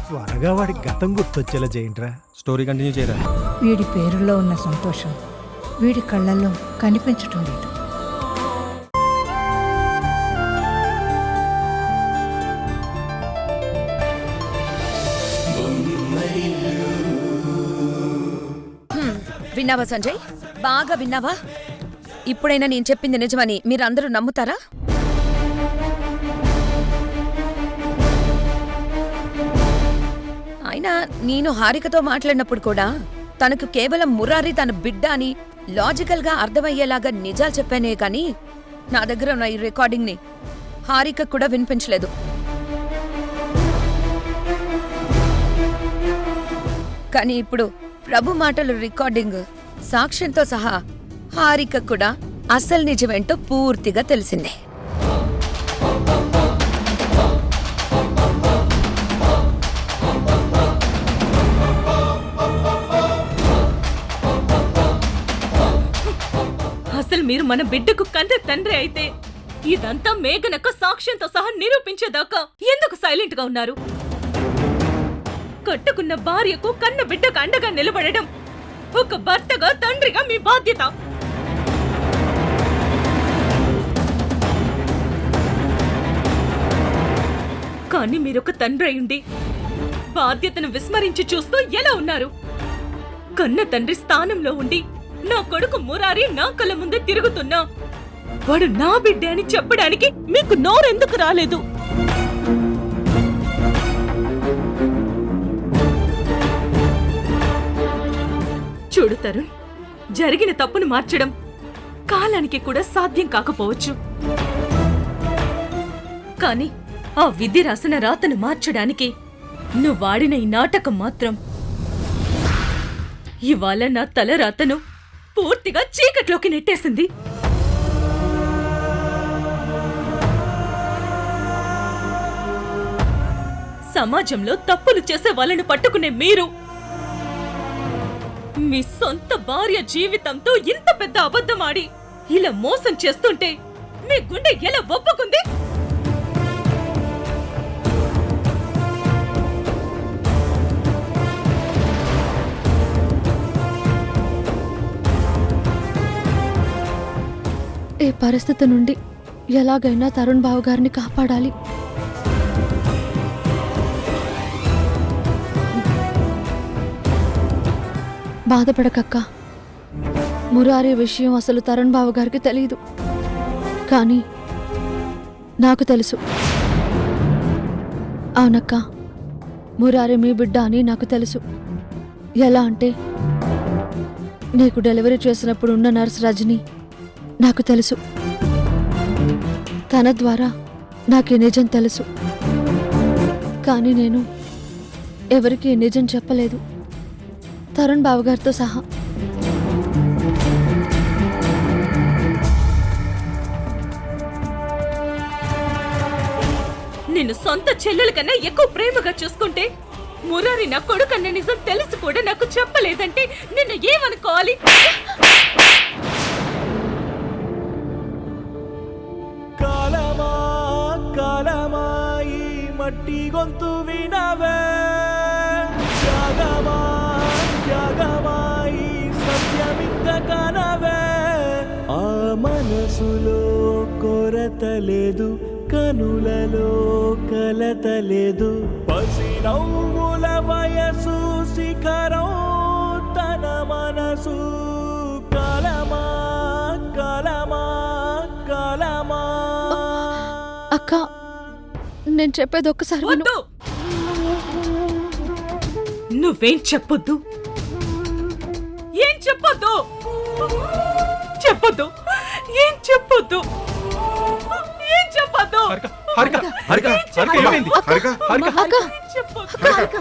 త్వరగా వాడి గతం గుర్తొచ్చేలా చేయండిరా. స్టోరీ కంటిన్యూ చేయరా. వీడి పేరులో ఉన్న సంతోషం వీడి కళ్ళల్లో కనిపించటం లేదు. విన్నావా సంజయ్? బాగా విన్నావా? ఇప్పుడైనా నేను చెప్పింది నిజమని మీరందరూ నమ్ముతారా? అయినా నేను హారికతో మాట్లాడినప్పుడు కూడా తనకు కేవలం మురారి తన బిడ్డ అని లాజికల్గా అర్థమయ్యేలాగా నిజాలు చెప్పానే కానీ నా దగ్గర ఉన్న ఈ రికార్డింగ్ని హారిక కూడా వినిపించలేదు. కానీ ఇప్పుడు ప్రభు మాటల రికార్డింగ్ సాక్ష్యంతో సహా హారిక కూడా అసలు నిజమేంటో పూర్తిగా తెలిసిందే. అసలు మీరు మన బిడ్డకు కన్న తండ్రి అయితే ఇదంతా మేఘనక్క సాక్ష్యంతో సహా నిరూపించేదాకా ఎందుకు సైలెంట్ గా ఉన్నారు? కట్టుకున్న భార్యకు కన్న బిడ్డకు అండగా నిలబడడం ఒక భర్తగా తండ్రిగా మీ బాధ్యత. కానీ మీరొక తండ్రి అయ్యుండి బాధ్యతను విస్మరించి చూస్తూ ఎలా ఉన్నారు? కన్న తండ్రి స్థానంలో ఉండి నా కొడుకు మురారి నా కళ్ళ ముందే తిరుగుతున్నా వాడు నా బిడ్డే అని చెప్పడానికి మీకు నోరెందుకు రాలేదు? చూడు తరుణ్, జరిగిన తప్పును మార్చడం కాలానికి కూడా సాధ్యం కాకపోవచ్చు. కాని ఆ విధి రాసిన రాతను మార్చడానికి నువ్వు వాడిన ఈ నాటకం మాత్రం ఇవాళ నా తల రాతను పూర్తిగా చీకట్లోకి నెట్టేసింది. సమాజంలో తప్పులు చేసే వాళ్ళను పట్టుకునే మీరు మీ సొంత భార్య జీవితంతో ఇంత పెద్ద అబద్ధమాడి ఇలా మోసం చేస్తుంటే మీ గుండె ఎలా ఒప్పుకుంది? ఈ పరిస్థితి నుండి ఎలాగైనా తరుణ్ బావ గారిని కాపాడాలి. బాధపడకక్క, మురారి విషయం అసలు తరుణ్ బావ గారికి తెలియదు. కానీ నాకు తెలుసు. అవునక్క, మురారి మీ బిడ్డ అని నాకు తెలుసు. ఎలా అంటే నీకు డెలివరీ చేసినప్పుడు ఉన్న నర్స్ రజని నాకు తెలుసు. తన ద్వారా నాకు ఈ నిజం తెలుసు. కానీ నేను ఎవరికి నిజం చెప్పలేదు, తరుణ్ బావగారితో సహా. నిన్ను సొంత చెల్లెల కన్నా ఎక్కువ ప్రేమగా చూసుకుంటే మురారి నా కొడుకన్న నిజం తెలిసి కూడా నాకు చెప్పలేదంటే నిన్ను ఏమనుకోవాలి? కాలమా కాలమా ఈ మట్టి గొంతు వినవే, త్యాగమా త్యాగమా ఈ సత్యమింక కనవే. ఆ మనసులో కొరత లేదు, కనులలో కలత లేదు. పసి నవ్వుల వయసు శిఖరం తన మనసు. కాలమా కాలమా కాలమా. అక్క, నేను చెప్పేది ఒక్కసారి విను. నువ్వేం చెప్పొద్దు, ఏం చెప్పొద్దు, చెప్పొద్దు, ఏం చెప్పొద్దు, ఏం చెప్పొద్దు. హారిక హారిక హారిక హారిక ఏమైంది? హారిక హారిక చెప్పొద్దు.